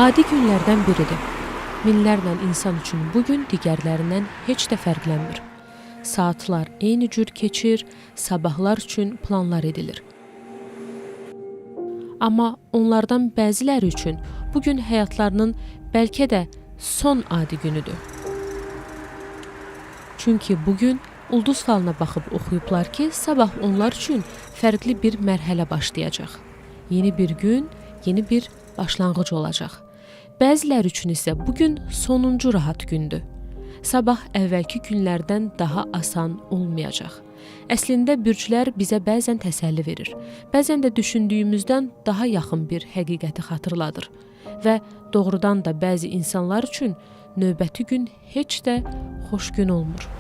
Adi günlərdən biridir. Minlərlə insan üçün bugün digərlərindən heç də fərqlənmir. Saatlar eyni cür keçir, sabahlar üçün planlar edilir. Amma onlardan bəziləri üçün bugün həyatlarının bəlkə də son adi günüdür. Çünki bugün ulduz falına baxıb oxuyublar ki, sabah onlar üçün fərqli bir mərhələ başlayacaq. Yeni bir gün, yeni bir başlanğıc olacaq. Bəziləri üçün isə bugün sonuncu rahat gündür. Sabah əvvəlki günlərdən daha asan olmayacaq. Əslində bürclər bizə bəzən təsəlli verir. Bəzən də düşündüyümüzdən daha yaxın bir həqiqəti xatırladır. Və doğrudan da bəzi insanlar üçün növbəti gün heç də xoş gün olmur.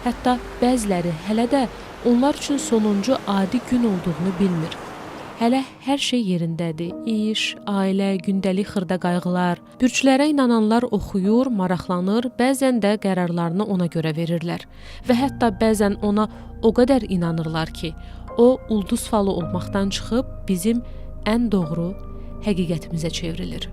Hətta bəziləri hələ də onlar üçün sonuncu adi gün olduğunu bilmir. Hələ hər şey yerindədir. İş, ailə, gündəlik xırda qayğılar. Bürclərə inananlar oxuyur, maraqlanır, bəzən də qərarlarını ona görə verirlər. Və hətta bəzən ona o qədər inanırlar ki, o ulduz falı olmaqdan çıxıb bizim ən doğru həqiqətimizə çevrilir.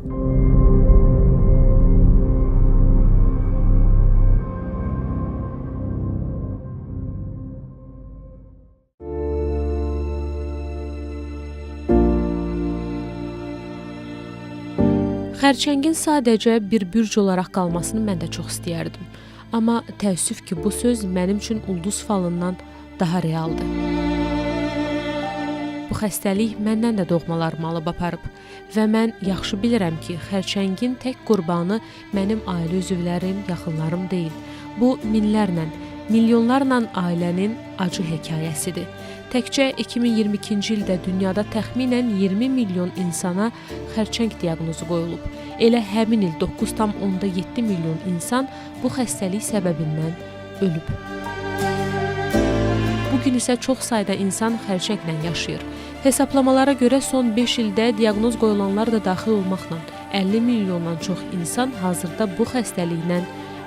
Xərçəngin sadəcə bir bürc olaraq qalmasını mən də çox istəyərdim. Amma təəssüf ki, bu söz mənim üçün ulduz falından daha realdır. Bu xəstəlik məndən də doğmalarımı alıb aparıb və mən yaxşı bilirəm ki, xərçəngin tək qurbanı mənim ailə üzvlərim, yaxınlarım deyil. Bu minlərlə, milyonlarla ailənin acı hekayəsidir. Təkcə 2022-ci ildə dünyada təxminən 20 milyon insana xərçəng diaqnozu qoyulub. Elə həmin il 9,7 milyon insan bu xəstəlik səbəbindən ölüb. Bugün isə çox sayda insan xərçənglə yaşayır. Hesablamalara görə son 5 ildə diaqnoz qoyulanlar da daxil olmaqla 50 milyondan çox insan hazırda bu xəstəliklə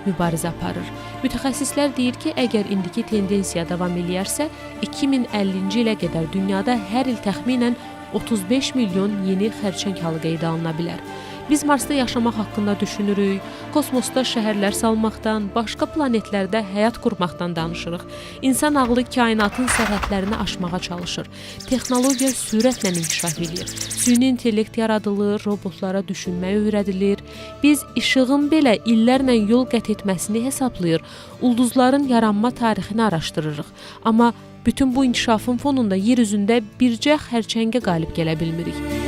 mübarizə aparır. Mütəxəssislər deyir ki, əgər indiki tendensiya davam eləyərsə, 2050-ci ilə qədər dünyada hər il təxminən 35 milyon yeni xərçəng halı qeydə alına bilər. Biz Marsda yaşamaq haqqında düşünürük, kosmosda şəhərlər salmaqdan, başqa planetlərdə həyat qurmaqdan danışırıq. İnsan ağlı kainatın sərhədlərini aşmağa çalışır. Texnologiya sürətlə inkişaf edir. Süni intellekt yaradılır, robotlara düşünmək öyrədilir. Biz işığın belə illərlə yol qət etməsini hesablayır, ulduzların yaranma tarixini araşdırırıq. Amma bütün bu inkişafın fonunda yer üzündə bircə xərçəngə qalib gələ bilmirik.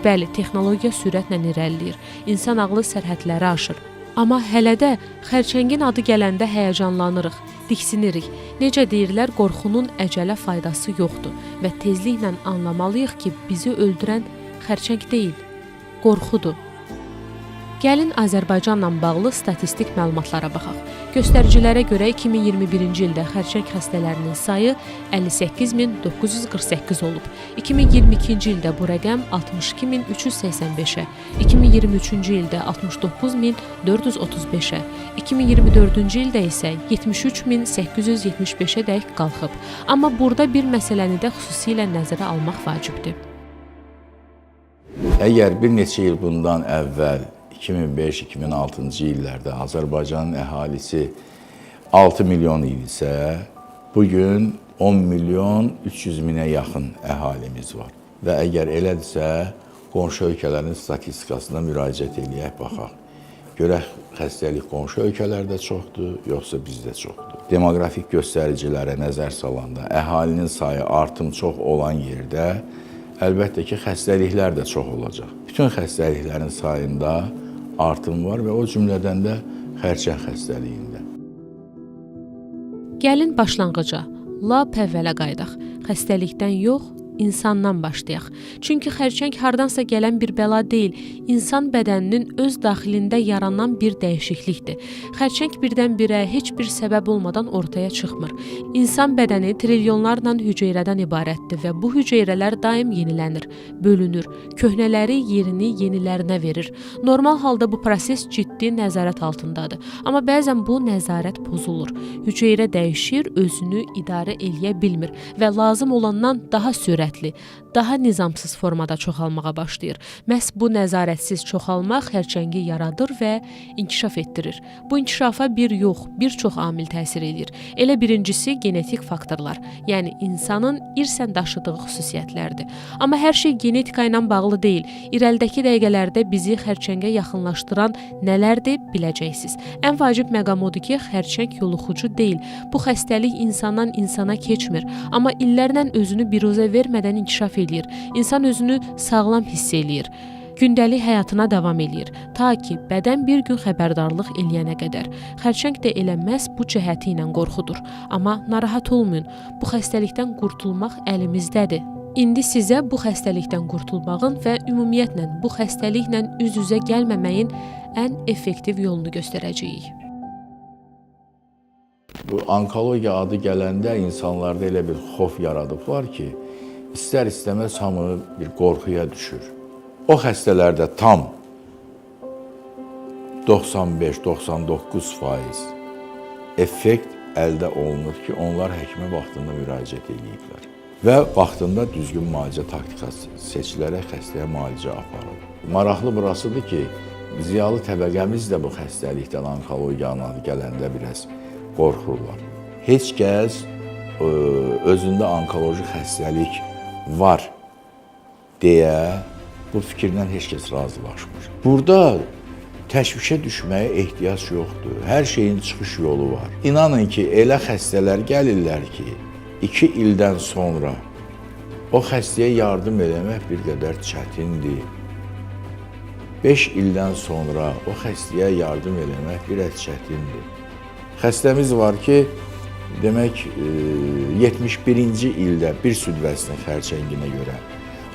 Bəli, texnologiya sürətlə irəliləyir, insan ağlı sərhədləri aşır. Amma hələ də xərçəngin adı gələndə həyəcanlanırıq, diksinirik. Necə deyirlər, qorxunun əcələ faydası yoxdur və tezliklə anlamalıyıq ki, bizi öldürən xərçəng deyil, qorxudur. Gəlin Azərbaycanla bağlı statistik məlumatlara baxaq. Göstəricilərə görə 2021-ci ildə xərçəng xəstələrinin sayı 58.948 olub. 2022-ci ildə bu rəqəm 62.385-ə, 2023-cü ildə 69.435-ə, 2024-cü ildə isə 73.875-ə dək qalxıb. Amma burada bir məsələni də xüsusilə nəzərə almaq vacibdir. Əgər bir neçə il bundan əvvəl 2005-2006-cı illərdə Azərbaycanın əhalisi 6 milyon idisə, bugün 10 milyon 300 minə yaxın əhalimiz var. Və əgər elədirsə, qonşu ölkələrin statistikasına müraciət eləyək, baxaq. Görək, xəstəlik qonşu ölkələrdə çoxdur, yoxsa bizdə çoxdur. Demoqrafik göstəricilərə nəzər salanda, əhalinin sayı artım çox olan yerdə, əlbəttə ki, xəstəliklər də çox olacaq. Bütün xəstəliklərin sayında artım var və o cümlədən də xərçəng xəstəliyində. Gəlin başlanğıca, lap əvvələ qayıdaq. Xəstəlikdən yox, insandan başlayaq. Çünki xərçəng hardansa gələn bir bəla deyil, insan bədəninin öz daxilində yaranan bir dəyişiklikdir. Xərçəng birdən-birə heç bir səbəb olmadan ortaya çıxmır. İnsan bədəni trilyonlarla hüceyrədən ibarətdir və bu hüceyrələr daim yenilənir, bölünür, köhnələri yerini yenilərinə verir. Normal halda bu proses ciddi nəzarət altındadır. Amma bəzən bu nəzarət pozulur. Hüceyrə dəyişir, özünü idarə eləyə bilmir və lazım olandan daha sürətli, daha nizamsız formada çoxalmağa başlayır. Məhz bu nəzarətsiz çoxalmaq xərçəngi yaradır və inkişaf etdirir. Bu inkişafa bir yox, bir çox amil təsir edir. Elə birincisi genetik faktorlar, yəni insanın irsən daşıdığı xüsusiyyətlərdir. Amma hər şey genetika ilə bağlı deyil. İrəlidəki dəqiqələrdə bizi xərçəngə yaxınlaşdıran nələrdir biləcəksiniz. Ən vacib məqam odur ki, xərçəng yoluxucu deyil. Bu xəstəlik insandan insana keçmir, amma illərlə özünü biruzə vermədən inkişaf eləyir. İnsan özünü sağlam hiss eləyir. Gündəlik həyatına davam eləyir, ta ki bədən bir gün xəbərdarlıq eləyənə qədər. Xərçəng də elə məhz bu cəhəti ilə qorxudur. Amma narahat olmayın, bu xəstəlikdən qurtulmaq əlimizdədir. İndi sizə bu xəstəlikdən qurtulmağın və ümumiyyətlə bu xəstəliklə üz-üzə gəlməməyin ən effektiv yolunu göstərəcəyik. Bu onkologiya adı gələndə insanlarda elə bir xof yaradıblar ki, istər-istəməz hamı bir qorxuya düşür. O xəstələrdə tam 95-99% effekt əldə olunur ki, onlar həkimə vaxtında müraciət ediblər və vaxtında düzgün müalicə taktikası seçilərək xəstəyə müalicə aparılır. Maraqlı burasıdır ki, ziyalı təbəqəmiz də bu xəstəlikdən onkologiyanın adı gələndə biraz qorxurlar. Heç kəs özündə onkoloji xəstəlik var deyə bu fikirlə heç kəs razılaşmır. Burada təşvişə düşməyə ehtiyac yoxdur. Hər şeyin çıxış yolu var. İnanın ki, elə xəstələr gəlirlər ki, 2 ildən sonra o xəstəyə yardım eləmək bir qədər çətindir. 5 ildən sonra o xəstəyə yardım eləmək bir az çətindir. Xəstəmiz var ki, demək 71-ci ildə bir süd vəzini xərçənginə görə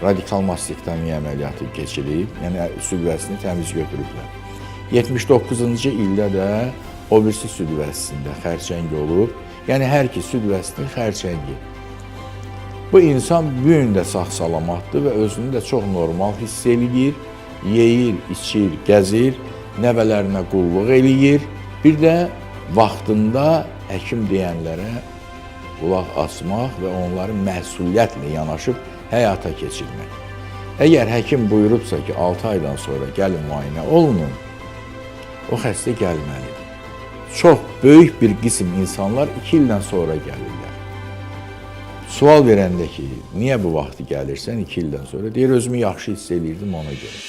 radikal mastektomiya əməliyyatı keçirib, yəni süd vəzini təmiz götürüblər. 79-cu ildə də o birisi süd vəzisində xərçəng olub, yəni hər iki süd vəzinin xərçəngi. Bu insan bu gün də sağ-salamatdır və özünü də çox normal hiss eləyir, yeyir, içir, gəzir, nəvələrinə qulluq eləyir, bir də vaxtında həkim deyənlərə qulaq asmaq və onları məsuliyyətlə yanaşıb həyata keçirmək. Əgər həkim buyurubsa ki, 6 aydan sonra gəlin müayinə olunun, o xəstə gəlməlidir. Çox böyük bir qism insanlar 2 ildən sonra gəlirlər. Sual verəndə ki, niyə bu vaxtı gəlirsən 2 ildən sonra? Deyir, özümü yaxşı hiss eləyirdim ona görə.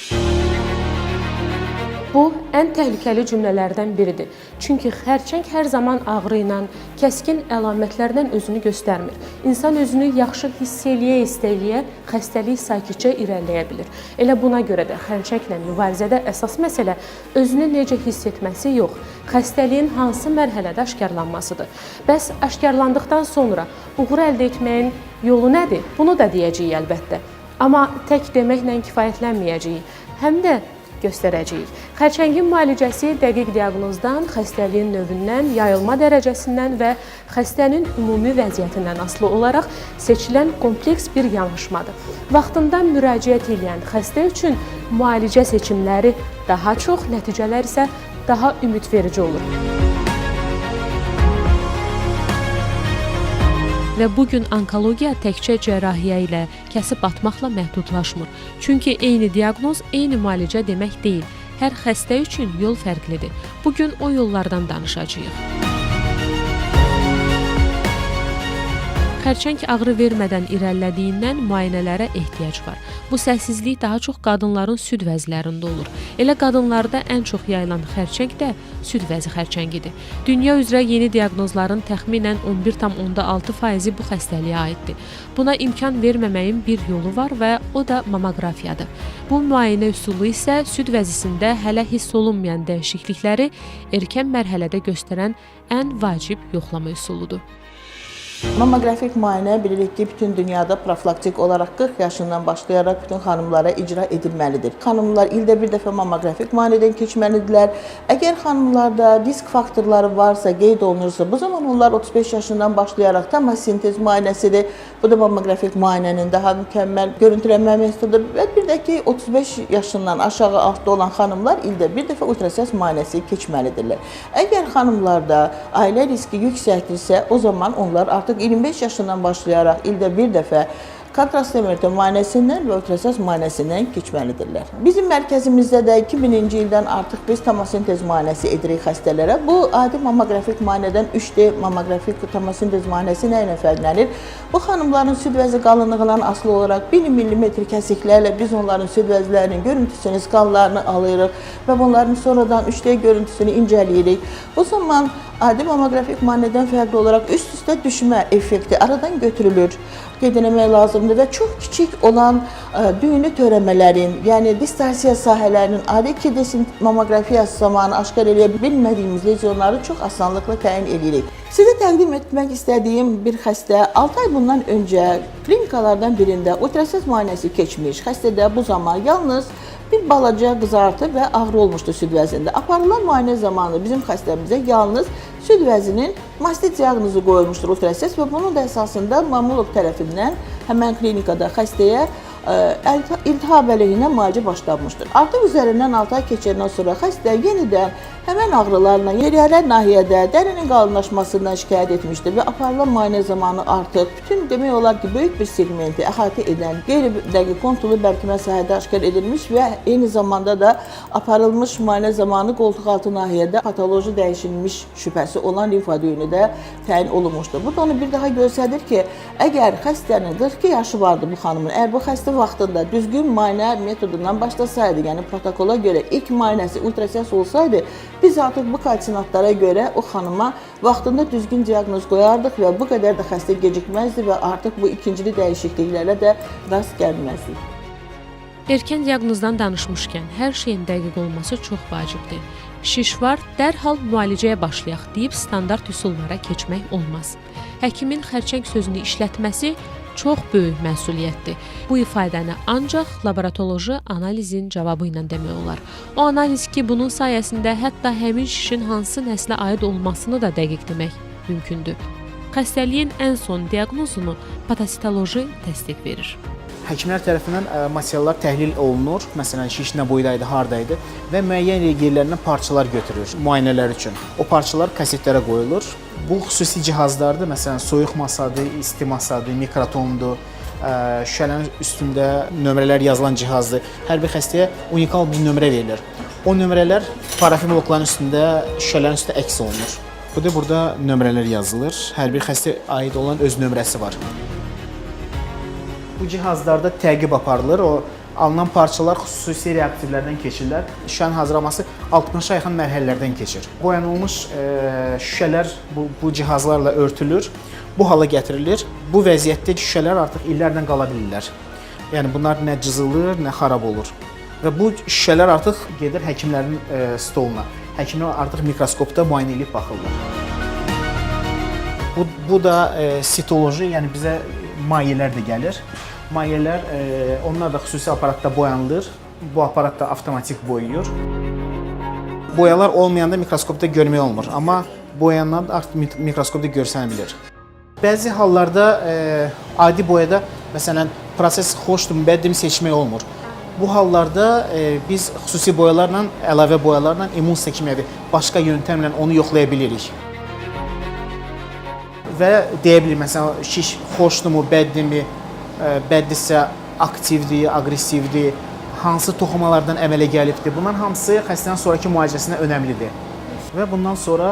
Bu, ən təhlükəli cümlələrdən biridir. Çünki xərçəng hər zaman ağrı ilə, kəskin əlamətlərlə özünü göstərmir. İnsan özünü yaxşı hiss eləyə-istəyə xəstəlik sakitcə irəliləyə bilir. Elə buna görə də xərçənglə mübarizədə əsas məsələ özünü necə hiss etməsi yox, xəstəliyin hansı mərhələdə aşkarlanmasıdır. Bəs aşkarlandıqdan sonra uğur əldə etməyin yolu nədir? Bunu da deyəcəyik əlbəttə. Amma tək deməklə kifayətlənməyəcəyik. Həm də göstərəcəyik. Xərçəngin müalicəsi dəqiq diaqnozdan, xəstəliyin növündən, yayılma dərəcəsindən və xəstənin ümumi vəziyyətindən asılı olaraq seçilən kompleks bir yanaşmadır. Vaxtında müraciət edən xəstə üçün müalicə seçimləri daha çox, nəticələr isə daha ümidverici olur. Və bugün onkologiya təkcə cərrahiyyə ilə, kəsib atmaqla məhdudlaşmır. Çünki eyni diaqnoz, eyni müalicə demək deyil. Hər xəstə üçün yol fərqlidir. Bugün o yollardan danışacağıq. Xərçəng ağrı vermədən irəlilədiyindən müayinələrə ehtiyac var. Bu səssizlik daha çox qadınların süd vəzlərində olur. Elə qadınlarda ən çox yayılan xərçəng də süd vəzi xərçəngidir. Dünya üzrə yeni diaqnozların təxminən 11,6% bu xəstəliyə aiddir. Buna imkan verməməyin bir yolu var və o da mammoqrafiyadır. Bu müayinə üsulu isə süd vəzisində hələ hiss olunmayan dəyişiklikləri erkən mərhələdə göstərən ən vacib yoxlama üsuludur. Mammoqrafik müayinə bilirik ki, bütün dünyada profilaktik olaraq 40 yaşından başlayaraq bütün xanımlara icra edilməlidir. Xanımlar ildə bir dəfə mammoqrafik müayinədən keçməlidirlər. Əgər xanımlarda risk faktorları varsa, qeyd olunursa, bu zaman onlar 35 yaşından başlayaraq tomosintez müayinəsidir. Bu da mammoqrafik müayinənin daha mükəmməl görüntülənmə metodudur və bir də ki, 35 yaşından aşağı altda olan xanımlar ildə bir dəfə ultrasəs müayinəsi keçməlidirlər. Əgər xanımlarda ailə riski yüksəkdirsə, o zaman onlar artıq 25 yaşından başlayaraq ildə bir dəfə kontrast MRT müayinəsindən və ultrasəs müayinəsindən keçməlidirlər. Bizim mərkəzimizdə də 2000-ci ildən artıq biz tomosintez müayinəsi edirik xəstələrə. Bu adi mammoqrafik müayinədən 3D mammoqrafik tomosintez müayinəsi nə ilə fərqlənir? Bu xanımların süd vəzi qalınlığından asılı olaraq 1 mm kəsiklərlə biz onların süd vəzlərinin görüntüsünü, skallarını alırıq və bunların sonradan 3D görüntüsünü incələyirik. Bu zaman adi mammoqrafik müayinədən fərqli olaraq üst-üstə düşmə effekti aradan götürülür. Qeyd etmək lazımdır və çox kiçik olan düyünlü törəmələrin, yəni distorsiya sahələrinin adi 2D mammoqrafiyası zamanı aşkar edə bilmədiyimiz lezyonları çox asanlıqla təyin edirik. Sizə təqdim etmək istədiyim bir xəstə 6 ay bundan öncə klinikalardan birində ultrasəs müayinəsi keçmiş. Xəstədə bu zaman yalnız bir balaca qızartı və ağrı olmuşdu süd vəzində. Aparılan müayinə zamanı bizim xəstəmizə yalnız süd vəzinin mastit diaqnozu qoyulmuşdur ultrasəs və bunun da əsasında mammoloq tərəfindən həmən klinikada xəstəyə iltihab əleyhinə müalicə başlanmışdır. Artıq üzərindən 6 ay keçəndən sonra xəstə yenidən həmən ağrılarla yeriyələr nahiyədə dərinin qalınlaşmasından şikayət etmişdir və aparılan müayinə zamanı artıq bütün demək olar ki, böyük bir segmenti əhatə edən qeyri-dəqiq kontulu bərkimə sahədə aşkar edilmiş və eyni zamanda da aparılmış müayinə zamanı qoltuqaltı nahiyədə patoloji dəyişilmiş şübhəsi olan limfa düyünü də təyin olunmuşdur. Bu da onu bir daha göstərir ki, əgər xəstənin 42 yaşı vardı bu xanımın, əgər bu xəstə vaxtında düzgün müayinə metodundan başlasaydı, yəni protokola görə ilk müayinəsi ultrasəs olsaydı, biz artıq bu koordinatlara görə o xanıma vaxtında düzgün diaqnoz qoyardıq və bu qədər də xəstə gecikməzdi və artıq bu ikincili dəyişikliklərə də rast gəlməzdik. Erkən diaqnozdan danışmışkən hər şeyin dəqiq olması çox vacibdir. Şiş var, dərhal müalicəyə başlayaq deyib standart üsullara keçmək olmaz. Həkimin xərçəng sözünü işlətməsi çox böyük məsuliyyətdir. Bu ifadəni ancaq laboratoloji analizin cavabı ilə demək olar. O analiz ki, bunun sayəsində hətta həmin şişin hansı nəslə aid olmasını da dəqiq demək mümkündür. Xəstəliyin ən son diaqnozunu patositoloji təsdiq verir. Həkimlər tərəfindən materiallar təhlil olunur. Məsələn, şiş nə boydaydı, hardaydı və müəyyən yerlərindən parçalar götürülür müayinələr üçün. O parçalar kasetlərə qoyulur. Bu xüsusi cihazlardır. Məsələn, soyuq masadır, isti masadır, mikrotondur. Şüşələrin üstündə nömrələr yazılan cihazdır. Hər bir xəstəyə unikal bir nömrə verilir. O nömrələr parafin blokların üstündə, şüşələrin üstündə əks olunur. Bu da burada nömrələr yazılır. Hər bir xəstəyə aid olan öz nömrəsi var. Bu cihazlarda təqib aparılır. O alınan parçalar xüsusi reaktivlərdən keçirlər. Şüşənin hazırlanması 60-a yaxın mərhələlərdən keçir. Boyanılmış şüşələr bu cihazlarla örtülür. Bu hala gətirilir. Bu vəziyyətdə şüşələr artıq illərlə qala bilirlər. Yəni bunlar nə cızılır, nə xarab olur. Və bu şüşələr artıq gedir həkimlərin stoluna. Həkimlər artıq mikroskopda müayinə edib baxırlar. Bu da sitoloji, yəni bizə mayelər də gəlir. Mayelər, onlar da xüsusi aparatda boyanılır. Bu aparat da avtomatik boyayır. Boyalar olmayanda mikroskopda görmək olmur, amma boyayanlar artıq mikroskopda görsənə bilir. Bəzi hallarda adi boyada, məsələn, proses xoşdurmu, bəddimi seçmək olmur. Bu hallarda biz xüsusi boyalarla, əlavə boyalarla emulsiya kimyəvi başqa yöntəmlə onu yoxlaya bilirik. Və deyə bilir, məsələn, şiş xoşdurmu, bəddimi, bəddirsə aktivdir, aqressivdir, hansı toxumalardan əmələ gəlibdir. Bunların hamısı xəstənin sonraki müalicəsində önəmlidir. Və bundan sonra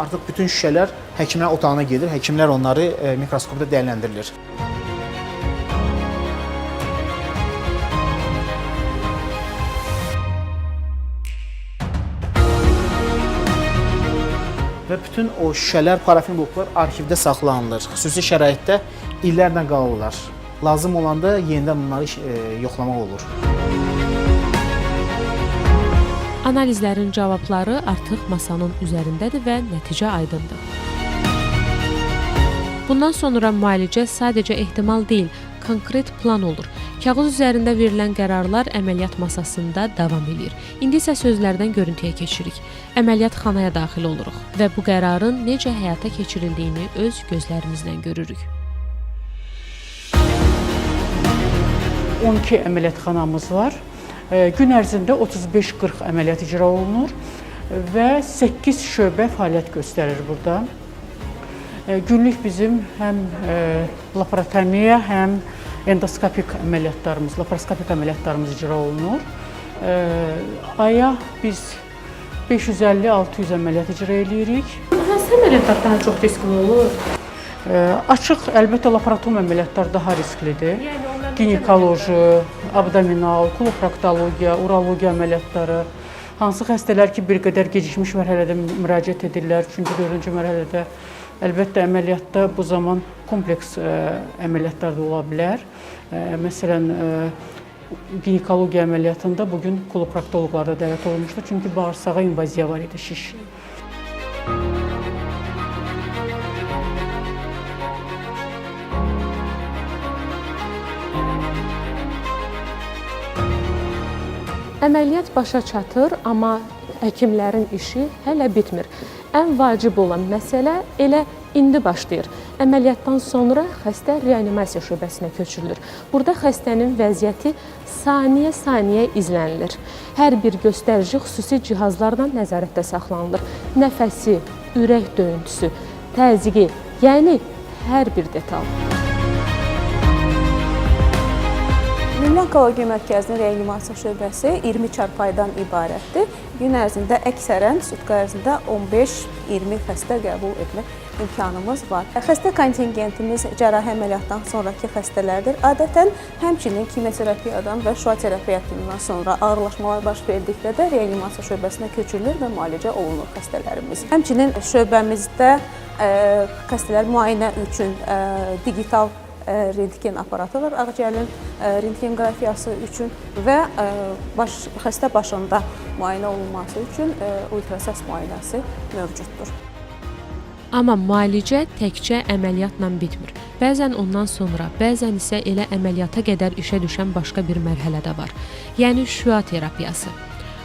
artıq bütün şüşələr həkimlər otağına gedir. Həkimlər onları mikroskopda dəyərləndirilir. Və bütün o şüşələr, parafin bloklar arxivdə saxlanılır. Xüsusi şəraitdə illərlə qalırlar. Lazım olanda yenidən bunları yoxlamaq olur. Analizlərin cavabları artıq masanın üzərindədir və nəticə aydındır. Bundan sonra müalicə sadəcə ehtimal deyil, konkret plan olur. Kağız üzərində verilən qərarlar əməliyyat masasında davam edir. İndi isə sözlərdən görüntüyə keçirik. Əməliyyatxanaya daxil oluruq və bu qərarın necə həyata keçirildiyini öz gözlərimizlə görürük. 12 əməliyyatxanamız var. Gün ərzində 35-40 əməliyyat icra olunur və 8 şöbə fəaliyyət göstərir burada. Günlük bizim həm laparotomiya, həm endoskopik əməliyyatlarımız, laparoskopik əməliyyatlarımız icra olunur. Aya biz 550-600 əməliyyat icra edirik. Hansı əməliyyatlar daha çox riskli olur? Açıq, əlbəttə, laparotom əməliyyatlar daha risklidir. Ginekoloji, abdominal, koloproktologiya, urologiya əməliyyatları, hansı xəstələr ki, bir qədər gecikmiş mərhələdə müraciət edirlər, 3-4-cü mərhələdə, əlbəttə, əməliyyatda bu zaman kompleks əməliyyatlar da ola bilər. Məsələn, ginekologiya əməliyyatında bugün koloproktoloqlar da dəvət olunmuşdur, çünki bağırsağa invaziya var idi, şiş. Əməliyyat başa çatır, amma həkimlərin işi hələ bitmir. Ən vacib olan məsələ elə indi başlayır. Əməliyyatdan sonra xəstə reanimasiya şöbəsinə köçürülür. Burada xəstənin vəziyyəti saniyə-saniyə izlənilir. Hər bir göstərici xüsusi cihazlarla nəzarətdə saxlanılır. Nəfəsi, ürək döyüntüsü, təzyiqi, yəni hər bir detal. Milli Onkologiya Mərkəzinin reanimasiya şöbəsi 20 çarpayıdan ibarətdir. Gün ərzində əksərən sutka ərzində 15-20 xəstə qəbul etmək imkanımız var. Xəstə kontingentimiz cərrahi əməliyyatdan sonraki xəstələrdir. Adətən həmçinin kimyoterapiyadan və şüa terapiyasından sonra ağırlaşmalar baş verdikdə də reanimasiya şöbəsinə köçürülür və müalicə olunur xəstələrimiz. Həmçinin şöbəmizdə xəstələr müayinə üçün digital rentgen aparatı var, ağciyərin rentgenqrafiyası üçün və xəstə başında müayinə olunması üçün ultrasəs müayinəsi mövcuddur. Amma müalicə təkcə əməliyyatla bitmir. Bəzən ondan sonra, bəzən isə elə əməliyyata qədər işə düşən başqa bir mərhələ də var. Yəni şüa terapiyası.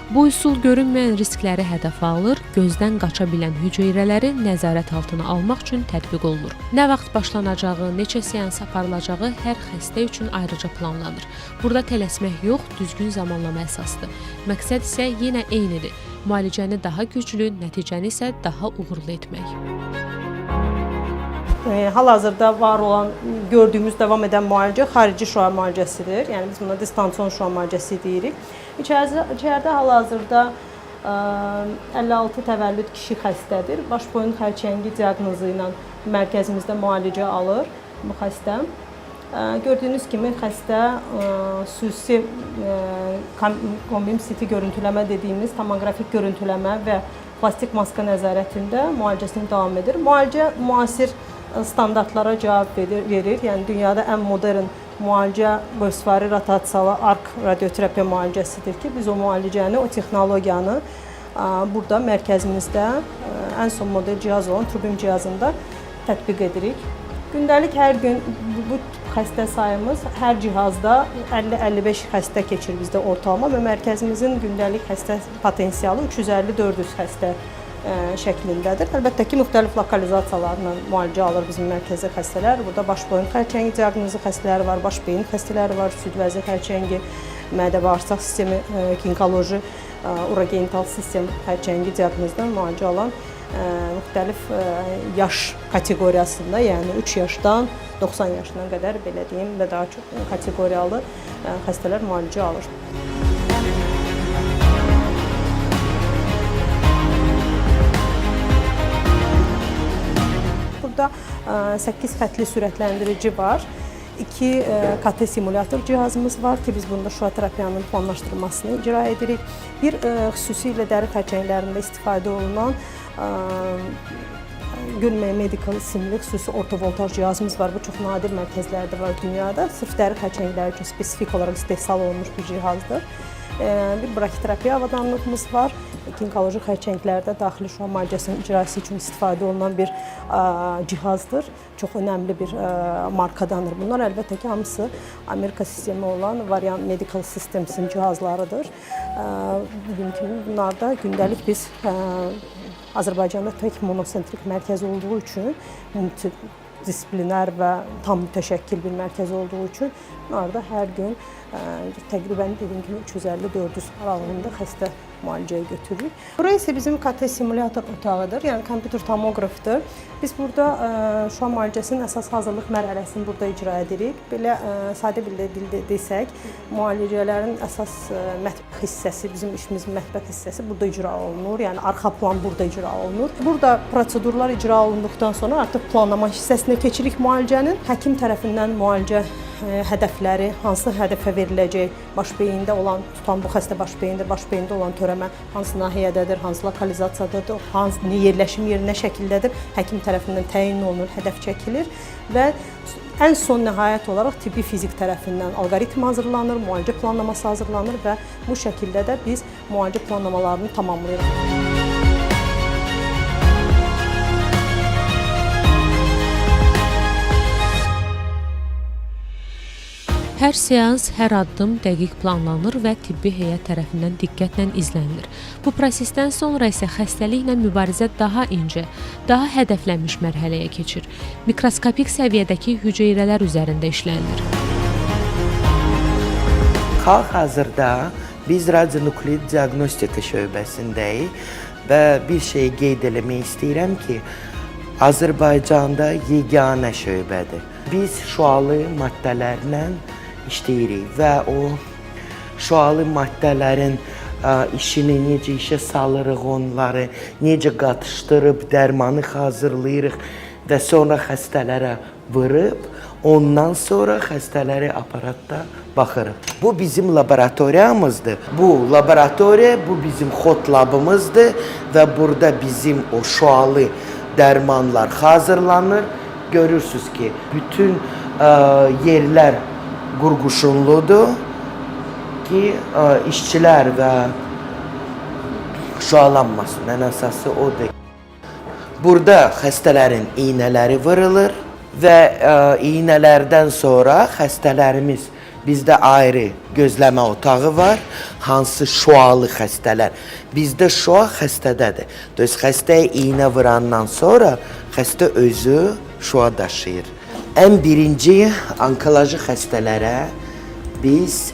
Bu üsul görünməyən riskləri hədəfə alır, gözdən qaça bilən hüceyrələri nəzarət altına almaq üçün tətbiq olunur. Nə vaxt başlanacağı, neçə seans aparılacağı hər xəstə üçün ayrıca planlanır. Burada tələsmək yox, düzgün zamanlama əsasdır. Məqsəd isə yenə eynidir. Müalicəni daha güclü, nəticəni isə daha uğurlu etmək. Hal-hazırda var olan, gördüyümüz davam edən müalicə xarici şüa müalicəsidir. Yəni biz buna distansiyon şüa müalicəsi deyirik. İçəridə hal-hazırda 56 təvəllüd kişi xəstədir. Baş boyun xərçəngi diaqnozu ilə mərkəzimizdə müalicə alır bu xəstə. Gördüyünüz kimi xəstə xüsusi kombin CT görüntüləmə dediyimiz tomoqrafik görüntüləmə və plastik maska nəzarətində müalicəsini davam edir. Müalicə müasir standartlara cavab verir. Yəni dünyada ən modern müalicə bösfəri rotasiyalı ark radioterapiya müalicəsidir ki, biz o müalicəni, o texnologiyanı burada mərkəzimizdə ən son model cihaz olan Trubim cihazında tətbiq edirik. Gündəlik hər gün bu xəstə sayımız hər cihazda 50-55 xəstə keçir bizdə ortalama və mərkəzimizin gündəlik xəstə potensialı 350-400 xəstə şəklindədir. Əlbəttə ki, müxtəlif lokalizasiyalarla müalicə alır bizim mərkəzi xəstələr. Burada baş boyun xərçəngi diaqnozu xəstələri var, baş beyin xəstələri var, süd vəzi xərçəngi, mədə-bağırsaq sistemi, ginekoloji, urogenital sistem xərçəngi diaqnozundan müalicə alan müxtəlif yaş kateqoriyasında, yəni 3 yaşdan 90 yaşına qədər belə deyim və daha çox kateqoriyalı xəstələr müalicə alır. 8 xətli sürətləndirici var. 2 KT simulyator cihazımız var ki, biz bunda şüa terapiyanın planlaşdırılmasını icra edirik. Bir xüsusilə dəri xərçənglərində istifadə olunan Gülməyə Medical isimli xüsusi ortovoltaj cihazımız var. Bu çox nadir mərkəzlərdə var dünyada. Sırf dəri xərçəngləri üçün spesifik olaraq istehsal olunmuş bir cihazdır. Bir brakiterapiya avadanlığımız var. Ginekoloji xərçənglərdə daxili şüa müalicəsinin icrası üçün istifadə olunan bir cihazdır. Çox önəmli bir markadandır. Bunlar əlbəttə ki, hamısı Amerika sistemi olan Varian Medical Systems'in cihazlarıdır. Bugün kimi bunlar da gündəlik biz Azərbaycanda tək monosentrik mərkəz olduğu üçün, multidisipliner və tam mütəşəkkil bir mərkəz olduğu üçün bunlarda hər gün təqribən dediyim kimi 350-400 aralığında xəstə müalicəyə götürürük. Bura isə bizim KT simulyator otağıdır, yəni kompüter tomoqrafdır. Biz burada şüa müalicəsinin əsas hazırlıq mərhələsini burada icra edirik. Belə sadə dildə desək, müalicələrin əsas mətbəx hissəsi, bizim işimizin mətbəx hissəsi burada icra olunur. Yəni arxa plan burada icra olunur. Burada prosedurlar icra olunduqdan sonra artıq planlama hissəsinə keçirik müalicənin. Həkim tərəfindən müalicə hədəfləri, hansı hədəfə veriləcək, baş beyində olan, tutan bu xəstə baş beyində olan törəmə hansı nahiyədədir, hansı lokalizasiyadadır, hansı yerləşim yeri nə şəkildədir, həkim tərəfindən təyin olunur, hədəf çəkilir və ən son nəhayət olaraq tibbi fizik tərəfindən alqoritm hazırlanır, müalicə planlaması hazırlanır və bu şəkildə də biz müalicə planlamalarını tamamlayırıq. Hər seans, hər addım dəqiq planlanır və tibbi heyət tərəfindən diqqətlə izlənilir. Bu prosesdən sonra isə xəstəliklə mübarizə daha incə, daha hədəflənmiş mərhələyə keçir. Mikroskopik səviyyədəki hüceyrələr üzərində işlənilir. Hal-hazırda biz radionukleid diaqnostika şöbəsindəyik və bir şey qeyd eləmək istəyirəm ki, Azərbaycanda yeganə şöbədir. Biz şüalı maddələrlə işləyirik və o şüalı maddələrin işini necə işə salırıq, onları necə qatışdırıb, dərmanı hazırlayırıq və sonra xəstələrə vırıb, ondan sonra xəstələri aparatda baxırıq. Bu bizim laboratoriyamızdır. Bu laboratoriya, bu bizim hot labımızdır və burada bizim o şüalı dərmanlar hazırlanır. Görürsünüz ki, bütün yerlər qurğuşunludur ki, işçilər və şüalanmasın. Ən əsası odur. Burada xəstələrin iynələri vurulur və iynələrdən sonra xəstələrimiz, bizdə ayrı gözləmə otağı var, hansı şüalı xəstələr. Bizdə şüa xəstədədir. Xəstəyə iynə vurandan sonra xəstə özü şüa daşıyır. Ən birinci onkoloji xəstələrə biz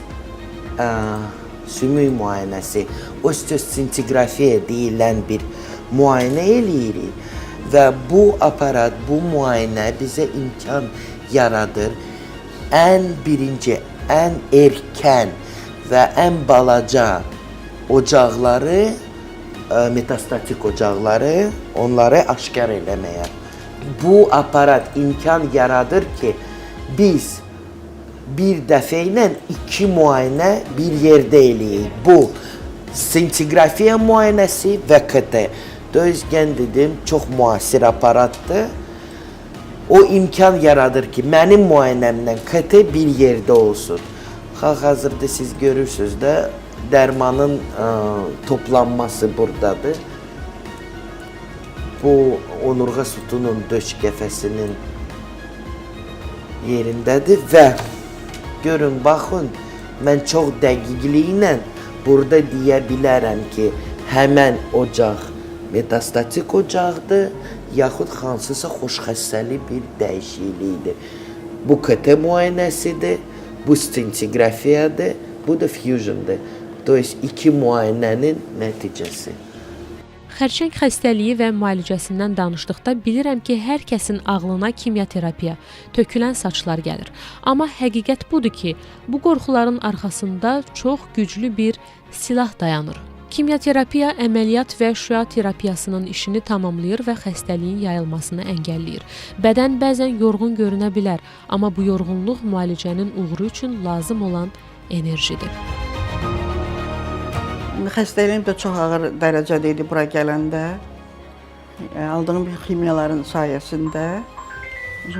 sümük müayinəsi, osteossintigrafiya deyilən bir müayinə eləyirik və bu aparat, bu müayinə bizə imkan yaradır. Ən birinci, ən erkən və ən balaca ocaqları, metastatik ocaqları, onları aşkar eləməyə. Bu aparat imkan yaradır ki, biz bir dəfə ilə 2 müayinə bir yerdə eləyik. Bu, sintigrafiya müayinəsi və KT. Dözgən dedim, çox müasir aparatdır. O imkan yaradır ki, mənim müayinəmlə KT bir yerdə olsun. Hal-hazırda siz görürsünüz də, dərmanın toplanması buradadır. Bu, onurğa sütunun döş qəfəsinin yerindədir və görün, baxın, mən çox dəqiqliklə burada deyə bilərəm ki, həmən ocaq metastatik ocaqdır, yaxud hansısa xoşxəssəli bir dəyişiklikdir. Bu KT müayinəsidir, bu stintigrafiyadır, bu da fusiondur. Dolayısıyla 2 müayinənin nəticəsi. Xərçəng xəstəliyi və müalicəsindən danışdıqda bilirəm ki, hər kəsin ağlına kimyaterapiya, tökülən saçlar gəlir. Amma həqiqət budur ki, bu qorxuların arxasında çox güclü bir silah dayanır. Kimyaterapiya əməliyyat və şüa terapiyasının işini tamamlayır və xəstəliyin yayılmasını əngəlləyir. Bədən bəzən yorğun görünə bilər, amma bu yorğunluq müalicənin uğuru üçün lazım olan enerjidir. Xəstəliyim də çox ağır dərəcədə idi bura gələndə. Aldığım ximiyaların sayəsində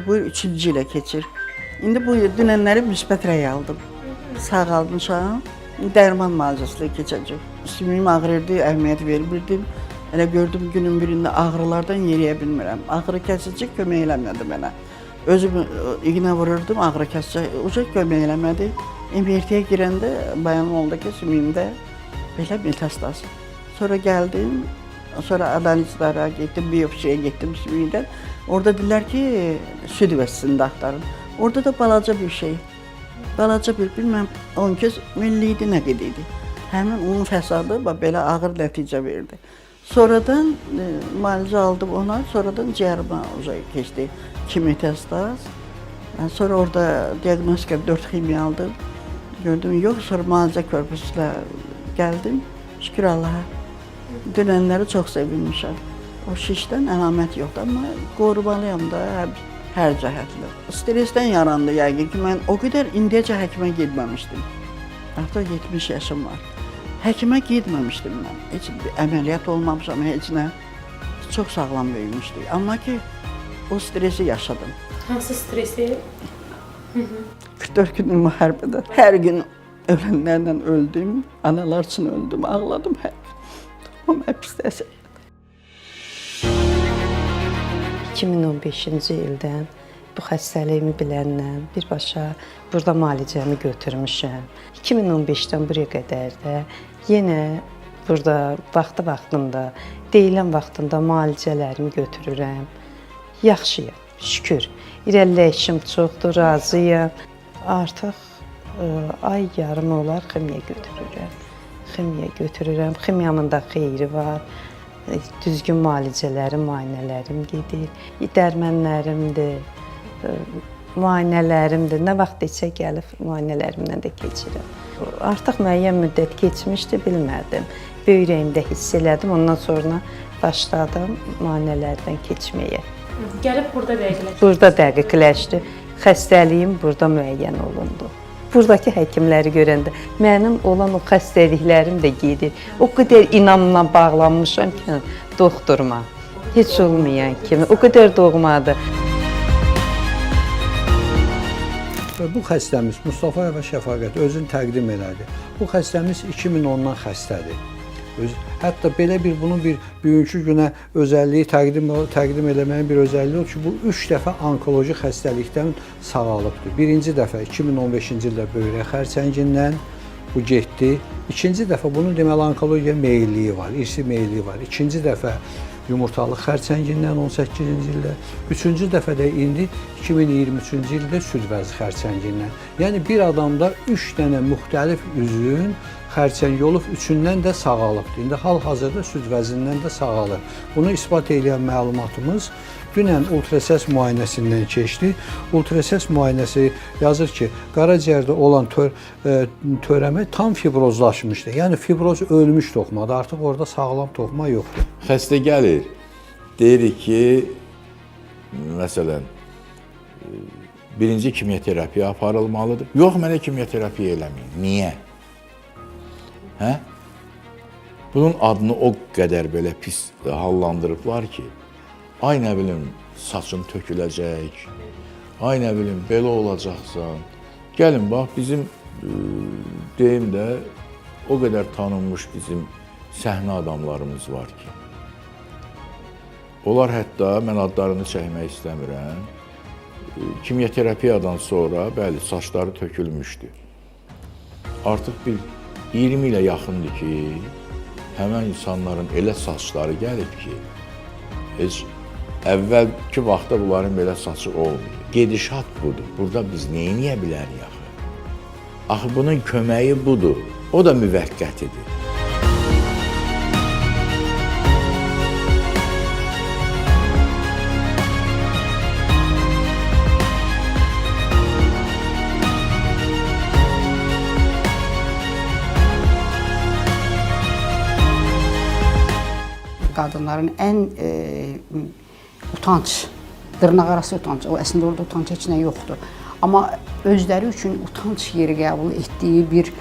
bu 3-cü ilə keçir. İndi bu dünənləri müsbət rəy aldım. Sağalmışam. Dərman müalicəsinə keçəcək. Sümüyüm ağrırdı, əhəmiyyət vermirdim. Elə gördüm günün birində ağrılardan yeriyə bilmirəm. Ağrı kəsici kömək eləmədi mənə. Özüm iğnə vururdum, ağrı kəsici ucaq kömək eləmədi. MRT-yə girəndə bayanım oldu ki, sümüyümdə belə metastaz. Sonra gəldim, sonra analizlara getdim, biyopsiya getdim sümüyündən. Orada dedilər ki, süd vəsində axtarın. Orada da balaca bir şey. Balaca bir, bilməm, 12 milli idi, nə qədər idi. Həmin onun fəsadı belə ağır nəticə verdi. Sonradan müalicə aldım ona, sonradan ciyərimə keçdi 2 metastaz. Sonra orada diaqnostika 4 ximiya aldım. Gördüm, yox, sonra müalicə körpüsünə gəldim. Şükür Allaha. Dünənləri çox sevinmişəm. O şişdən əlamət yoxdur, amma qorumalıyam da hər cəhətlə. Stresdən yarandı yəqin ki, mən o qədər indiyəcə həkimə getməmişdim. Artıq 70 yaşım var. Həkimə getməmişdim mən. Heç əməliyyat olmamışam, heç nə. Çox sağlam böyümüşdük. Amma ki, o stresi yaşadım. Hansı stresi? 44 gün müharibədə. Hər gün ölənlərlə öldüm, analar üçün öldüm, ağladım hər gün. Amma həbsdəsə. 2015-ci ildən bu xəstəliyimi biləndən birbaşa burada müalicəmi götürmüşəm. 2015-dən buraya qədər də yenə burada vaxtında, deyilən vaxtında müalicələrimi götürürəm. Yaxşıyam, şükür. İrəliləyişim çoxdur, razıyam. Artıq ay yarım olar ximiyə götürürəm. Ximiyamın da xeyri var. Düzgün müalicələrim, müayinələrim gedir. Dərmanlərimdir, müayinələrimdir. Nə vaxt desə gəlib müayinələrimdən də keçirəm. Artıq müəyyən müddət keçmişdi, bilmədim. Böyrəyimdə hiss elədim, ondan sonra başladım müayinələrdən keçməyə. Gəlib burada dəqiqləşdi. Burada dəqiqləşdi. Xəstəliyim burada müəyyən olundu. Buradakı həkimləri görəndə mənim olan o xəstəliklərim də gedir. O qədər inamla bağlanmışam ki, doktoruma. Heç olmayan kimi, o qədər doğmadır. Bu xəstəmiz Mustafayeva Şəfaqət özünü təqdim elədi. Bu xəstəmiz 2010-dan xəstədir. Hətta belə bunun bir bugünkü günə özəlliyi təqdim eləməyin bir özəlliyi odur ki, bu 3 dəfə onkoloji xəstəlikdən sağalıbdır. Birinci dəfə 2015-ci ildə böyrək xərçəngindən bu getdi. İkinci dəfə bunun deməli onkologiya meyilliyi var, irsi meyilliyi var. İkinci dəfə yumurtalıq xərçəngindən 18-ci ildə. Üçüncü dəfə də indi 2023-cü ildə süd vəzi xərçəngindən. Yəni bir adamda 3 dənə müxtəlif üzün xərçəng olub, üçündən də sağalıbdır. İndi hal-hazırda süd vəzindən də sağalır. Bunu isbat edən məlumatımız dünən ultrasəs müayinəsindən keçdi. Ultrasəs müayinəsi yazır ki, qaraciyərdə olan törəmə tam fibrozlaşmışdı. Yəni fibroz ölmüş toxumadır. Artıq orada sağlam toxuma yoxdur. Xəstə gəlir, deyirik ki, məsələn, birinci kimyoterapiya aparılmalıdır. Yox, mənə kimyoterapiya eləməyin. Niyə? Hə? Bunun adını o qədər belə pis hallandırıblar ki, ay nə bilim, saçın töküləcək, ay nə bilim, belə olacaqsan. Gəlin, bax, bizim, deyim də, o qədər tanınmış bizim səhnə adamlarımız var ki, onlar hətta, mən adlarını çəkmək istəmirəm, kimyoterapiyadan sonra, bəli, saçları tökülmüşdü. Artıq bir 20 ilə yaxındır ki, həmən insanların elə saçları gəlib ki, heç əvvəlki vaxtda bunların belə saçı olmuyor. Gedişat budur. Burada biz neyniyə bilərik axı? Axı bunun köməyi budur. O da müvəqqətidir. qadınların ən utanc, dırnaqarası utanc, o əslində orada utanc heç nə yoxdur. Amma özləri üçün utanc yeri qəbul etdiyi bir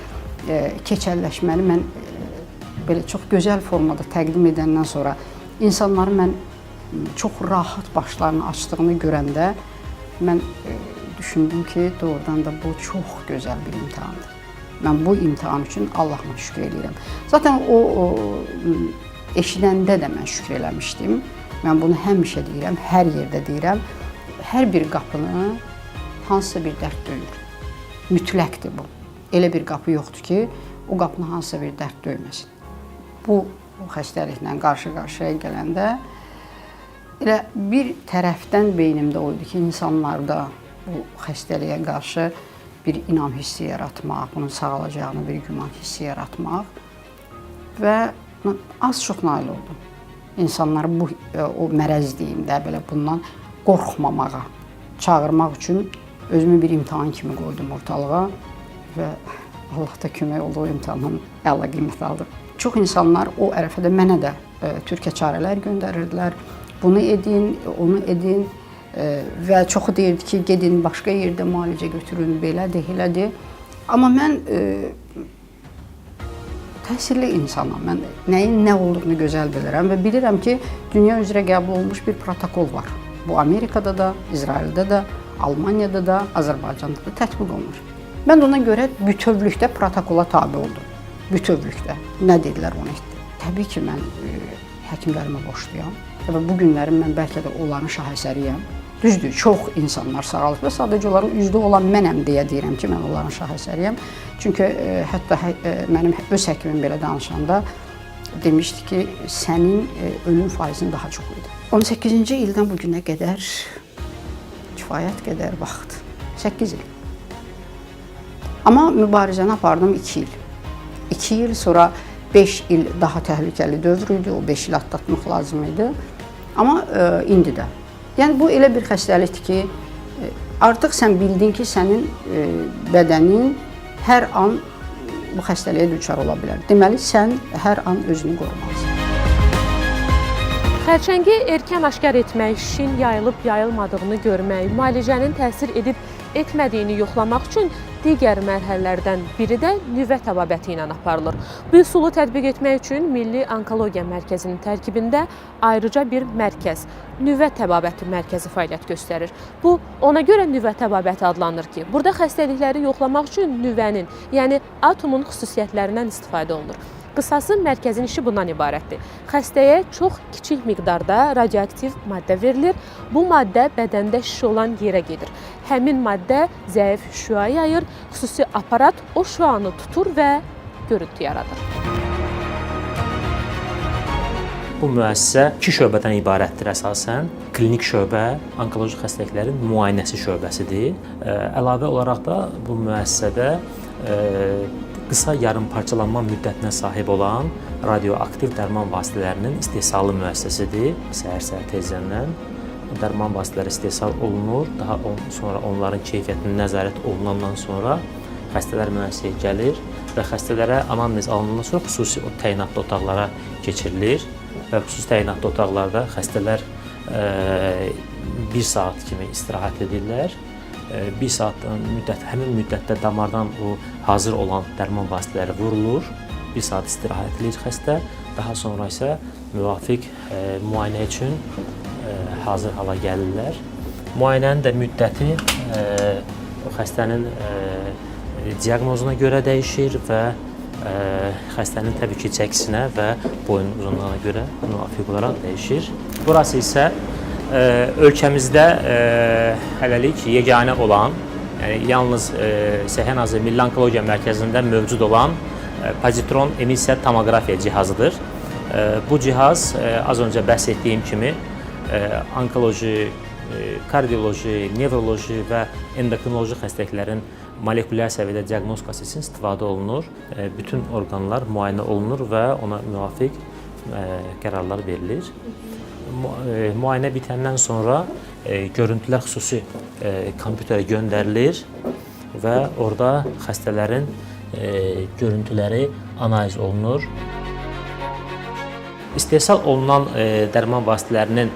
keçəlləşməni mən belə çox gözəl formada təqdim edəndən sonra insanların mən çox rahat başlarını açdığını görəndə mən düşündüm ki, doğrudan da bu çox gözəl bir imtahandır. Mən bu imtahan üçün Allahıma şükür edirəm. Zaten o eşidəndə də mən şükür eləmişdim. Mən bunu həmişə deyirəm, hər yerdə deyirəm. Hər bir qapını hansısa bir dərd döyür. Mütləqdir bu. Elə bir qapı yoxdur ki, o qapını hansısa bir dərd döyməsin. Bu xəstəliklə qarşı-qarşıya gələndə elə bir tərəfdən beynimdə oydu ki, insanlarda bu xəstəliyə qarşı bir inam hissi yaratmaq, bunun sağalacağını bir güman hissi yaratmaq və az-çox nail oldum. İnsanları o mərəz deyimdə belə bundan qorxmamağa çağırmaq üçün özümü bir imtahan kimi qoydum ortalığa və Allah da kömək oldu, o imtahandan əla qiymət aldım. Çox insanlar o ərəfədə mənə də Türkiyə çarələr göndərirdilər. Bunu edin, onu edin və çoxu deyirdi ki, gedin başqa yerdə müalicə götürün, belədir, elədir. Amma mən təsirli insanam, mən nəyin nə olduğunu gözəl bilirəm və bilirəm ki, dünya üzrə qəbul olunmuş bir protokol var. Bu Amerikada da, İsraildə də, Almaniyada da, Azərbaycanda da tətbiq olunur. Mən ona görə bütövlükdə protokola tabi oldum. Bütövlükdə. Nə dedilər onu etdi. Təbii ki, mən həkimlərimə borcluyam və bu günlərim mən bəlkə də onların şahesəriyəm. Düzdür, çox insanlar sağalıb və sadəcə onların üzdə olan mənəm deyə deyirəm ki, mən onların şahesəriyəm. Çünki hətta mənim öz həkimim belə danışanda demişdi ki, sənin ölüm faizin daha çox idi. 18-ci ildən bu günə qədər kifayət qədər vaxt, 8 il. Amma mübarizəni apardım 2 il. 2 il sonra 5 il daha təhlükəli dövr idi, o 5 il atlatmaq lazım idi. Amma indi də. Yəni bu elə bir xəstəlikdir ki, artıq sən bildin ki, sənin bədənin hər an bu xəstəliyə düçar ola bilər. Deməli, sən hər an özünü qorumalısan. Xərçəngi erkən aşkar etmək, şişin yayılıb-yayılmadığını görmək, müalicənin təsir edib-etmədiyini yoxlamaq üçün digər mərhələlərdən biri də nüvə təbabəti ilə aparılır. Bu üsulu tətbiq etmək üçün Milli Onkologiya Mərkəzinin tərkibində ayrıca bir mərkəz, nüvə təbabəti mərkəzi fəaliyyət göstərir. Bu, ona görə nüvə təbabəti adlanır ki, burada xəstəlikləri yoxlamaq üçün nüvənin, yəni atomun xüsusiyyətlərindən istifadə olunur. Qısası mərkəzin işi bundan ibarətdir. Xəstəyə çox kiçik miqdarda radioaktiv maddə verilir. Bu maddə bədəndə şüşə olan yerə gedir. Həmin maddə zəif şüa yayır, xüsusi aparat o şüanı tutur və görüntü yaradır. Bu müəssisə 2 şöbədən ibarətdir əsasən. Klinik şöbə, onkoloji xəstəliklərin müayinəsi şöbəsidir. Əlavə olaraq da bu müəssisədə qısa yarım parçalanma müddətinə sahib olan radioaktiv dərman vasitələrinin istehsalı müəssisəsidir. Səhər-səhər tezdən dərman vasitələri istehsal olunur. Daha sonra onların keyfiyyətinin nəzarət olunandan sonra xəstələr müəssisəyə gəlir və xəstələrə anamnez alınandan sonra xüsusi təyinatlı otaqlara keçirilir və xüsusi təyinatlı otaqlarda xəstələr 1 saat kimi istirahət edirlər. 1 saat həmin müddətdə damardan o hazır olan dərman vasitələri vurulur. 1 saat istirahət edir xəstə. Daha sonra isə müvafiq müayinə üçün hazır hala gəlirlər. Müayinənin də müddəti xəstənin diaqnozuna görə dəyişir və xəstənin təbii ki, çəkisinə və boyun uzunluğuna görə müvafiq olaraq dəyişir. Burası isə ölkəmizdə hələlik yeganə olan, yəni yalnız Səhiyyə Nazirliyi Milli Onkologiya Mərkəzində mövcud olan pozitron emissiya tomoqrafiya cihazıdır. Bu cihaz az öncə bəhs etdiyim kimi onkoloji, kardioloji, nevroloji və endokrinoloji xəstəliklərin molekulyar səviyyədə diaqnostikası üçün istifadə olunur. Bütün orqanlar müayinə olunur və ona müvafiq qərarlar verilir. Müayinə bitəndən sonra görüntülər xüsusi kompüterə göndərilir və orada xəstələrin görüntüləri analiz olunur. istehsal olunan dərman vasitələrinin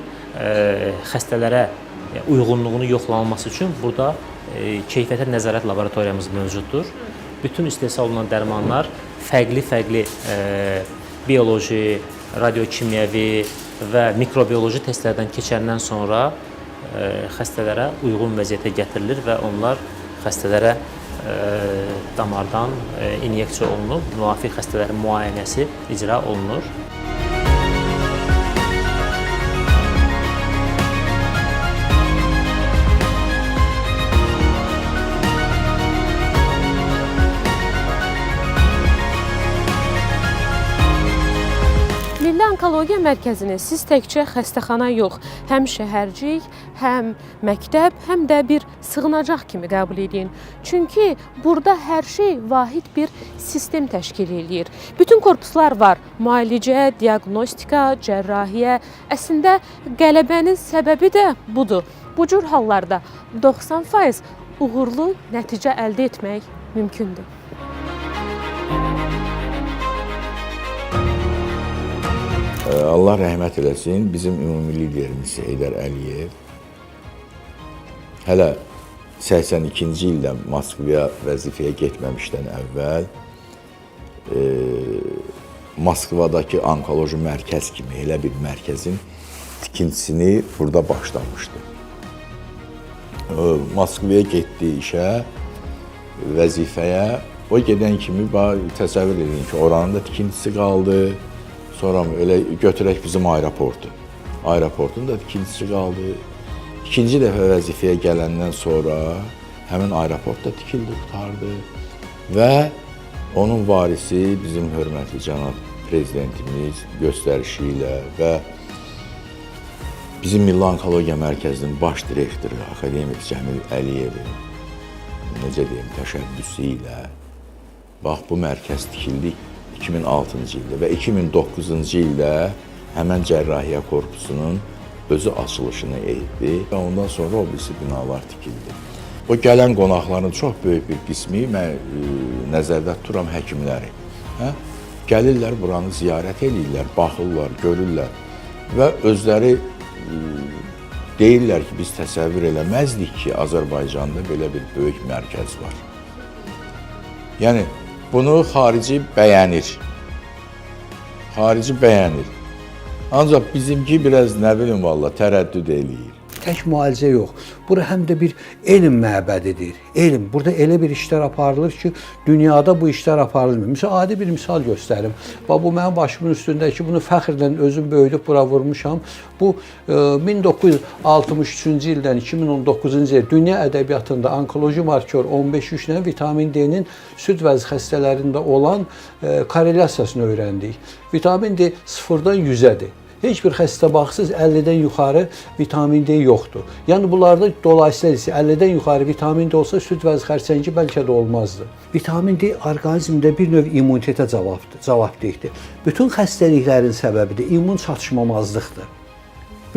xəstələrə uyğunluğunu yoxlanılması üçün burada keyfiyyətə nəzarət laboratoriyamız mövcuddur. Bütün istehsal olunan dərmanlar fərqli bioloji, radiokimyəvi və mikrobioloji testlərdən keçəndən sonra xəstələrə uyğun vəziyyətə gətirilir və onlar xəstələrə damardan inyeksiya olunub, müvafiq xəstələrin müayinəsi icra olunur. Milli Onkologiya Mərkəzini siz təkcə xəstəxana yox, həm şəhərcik, həm məktəb, həm də bir sığınacaq kimi qəbul edin. Çünki burada hər şey vahid bir sistem təşkil eləyir. Bütün korpuslar var. Müalicə, diaqnostika, cərrahiyyə. Əslində qələbənin səbəbi də budur. Bu cür hallarda 90% uğurlu nəticə əldə etmək mümkündür. Allah rəhmət eləsin, bizim ümumi liderimiz Heydər Əliyev hələ 82-ci ildə Moskvaya vəzifəyə getməmişdən əvvəl Moskvadakı onkoloji mərkəz kimi elə bir mərkəzin tikintisini burada başlamışdı. Moskvaya getdi işə, vəzifəyə, o gedən kimi təsəvvür edin ki, oranın da tikintisi qaldı. Sonra elə götürək bizim aeroportu. Aeroportun da tikintisi qaldı. İkinci dəfə vəzifəyə gələndən sonra həmin aeroport da tikildi, qurtardı. Və onun varisi bizim hörmətli cənab prezidentimiz göstərişi ilə və bizim Milli Onkologiya Mərkəzinin baş direktoru akademik Cəmil Əliyevin necə deyim, təşəbbüsü ilə bax bu mərkəz tikildi 2006-cı ildə və 2009-cu ildə həmən cərrahiyyə korpusunun özü açılışını etdi və ondan sonra o birisi binalar tikildi. O gələn qonaqların çox böyük bir qismi nəzərdə tuturam həkimləri. Gəlirlər, buranı ziyarət edirlər, baxırlar, görürlər və özləri deyirlər ki, biz təsəvvür eləməzdik ki, Azərbaycanda belə bir böyük mərkəz var. Yəni, bunu xarici bəyənir. Xarici bəyənir. Ancaq bizimki biraz nə bilim valla tərəddüd eləyir. Tək müalicə yox. Bura həm də bir elm məbədidir. Elm. Burada elə bir işlər aparılır ki, dünyada bu işlər aparılmır. Məsələn, adi bir misal göstərim. Bu mənim başımın üstündəki, bunu fəxrlə özüm böyüdüb bura vurmuşam. Bu 1963-cü ildən 2019-cu il dünya ədəbiyyatında onkoloji markör 15-3 ilə vitamin D-nin süd vəzi xəstələrində olan korrelyasiyasını öyrəndik. Vitamin D 0-dan 100-ədir. Heç bir xəstə baxsız 50-dən yuxarı vitamin D yoxdur. Yəni bunlarda dolayısıyla isə 50-dən yuxarı vitamin D olsa süd vəzi xərçəngi bəlkə də olmazdı. Vitamin D orqanizmdə bir növ immunitetə cavabdehdir. Bütün xəstəliklərin səbəbi də immun çatışmamazlıqdır.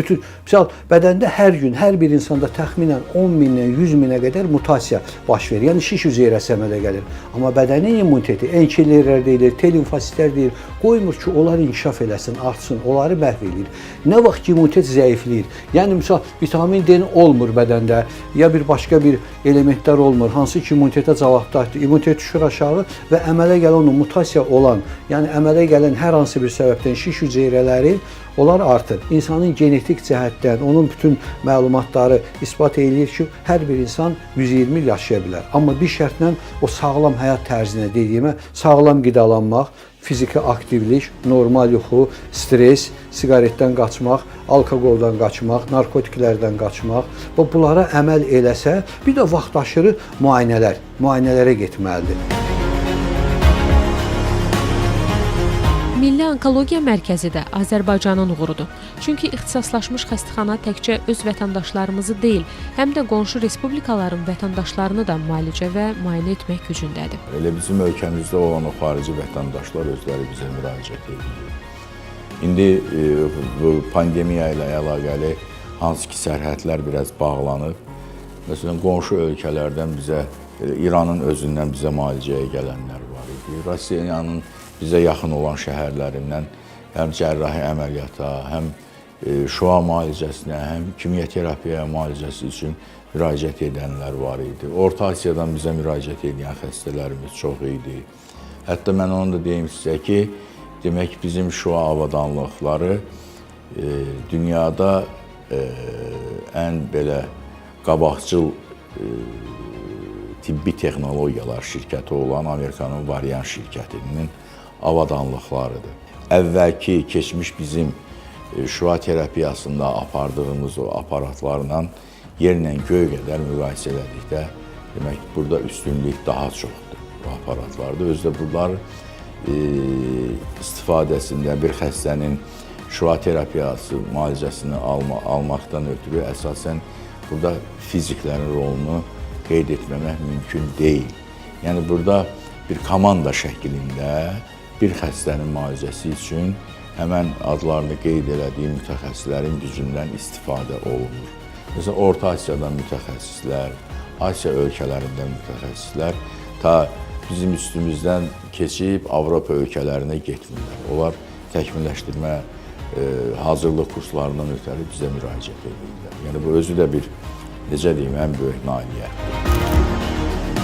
Misal, bədəndə hər gün, hər bir insanda təxminən 10 mindən 100 minə qədər mutasiya baş verir. Yəni, şiş hüceyrəsi əmələ gəlir. Amma bədənin immuniteti, enkilərlər deyilir, T limfositlər deyilir, qoymur ki, onlar inkişaf eləsin, artsın, onları məhv edir. Nə vaxt ki, immunitet zəifləyir, yəni, misal, vitamin D olmur bədəndə, ya bir başqa bir elementlər olmur, hansı ki, immunitetə cavabdahdır, immunitet düşür aşağı və əmələ gələn onun mutasiya olan, yəni əmələ gələn hər hansı bir səbəbdən şiş hüceyrələri onlar artır. İnsanın genetik cəhətdən, onun bütün məlumatları isbat edir ki, hər bir insan 120 il yaşaya bilər. Amma bir şərtlə o sağlam həyat tərzinə dediyimə, sağlam qidalanmaq, fiziki aktivlik, normal yuxu, stres, siqaretdən qaçmaq, alkoqoldan qaçmaq, narkotiklərdən qaçmaq və bunlara əməl eləsə, bir də vaxtaşırı müayinələrə getməlidir. Milli Onkologiya Mərkəzi də Azərbaycanın uğurudur. Çünki ixtisaslaşmış xəstəxana təkcə öz vətəndaşlarımızı deyil, həm də qonşu respublikaların vətəndaşlarını da müalicə və müayinə etmək gücündədir. Elə bizim ölkəmizdə olan o xarici vətəndaşlar özləri bizə müraciət edir. İndi bu pandemiya ilə əlaqəli hansı ki sərhədlər biraz bağlanıb, məsələn, qonşu ölkələrdən bizə, İranın özündən bizə müalicəyə gələnlər var idi. Rusiyanın bizə yaxın olan şəhərlərindən həm cərrahi əməliyyata, həm şua müalicəsinə, həm kimyoterapiya müalicəsi üçün müraciət edənlər var idi. Orta Asiyadan bizə müraciət edən xəstələrimiz çox idi. Hətta mən onu da deyim sizə ki, demək bizim şua avadanlıqları dünyada ən belə qabaqcıl tibbi texnologiyalar şirkəti olan Amerikanın Varian şirkətinin avadanlıqlarıdır. Əvvəlki, keçmiş bizim şua terapiyasında apardığımız o aparatlarla yerlə göy qədər müqayisə edildikdə, demək burada üstünlük daha çoxdur bu aparatlarda. Özdə bunlar istifadəsində bir xəstənin şua terapiyası müalicəsini almaqdan ötürü əsasən burada fiziklərin rolunu qeyd etməmək mümkün deyil. Yəni burada bir komanda şəklində bir xəstənin müalicəsi üçün həmən adlarını qeyd elədiyi mütəxəssislərin gücündən istifadə olunur. Məsələn, Orta Asiyadan mütəxəssislər, Asiya ölkələrində mütəxəssislər ta bizim üstümüzdən keçib Avropa ölkələrinə getmirlər. Onlar təkmilləşdirmə hazırlıq kurslarından ötəri bizə müraciət edirlər. Yəni bu özü də bir, necə deyim, ən böyük nailiyyətdir.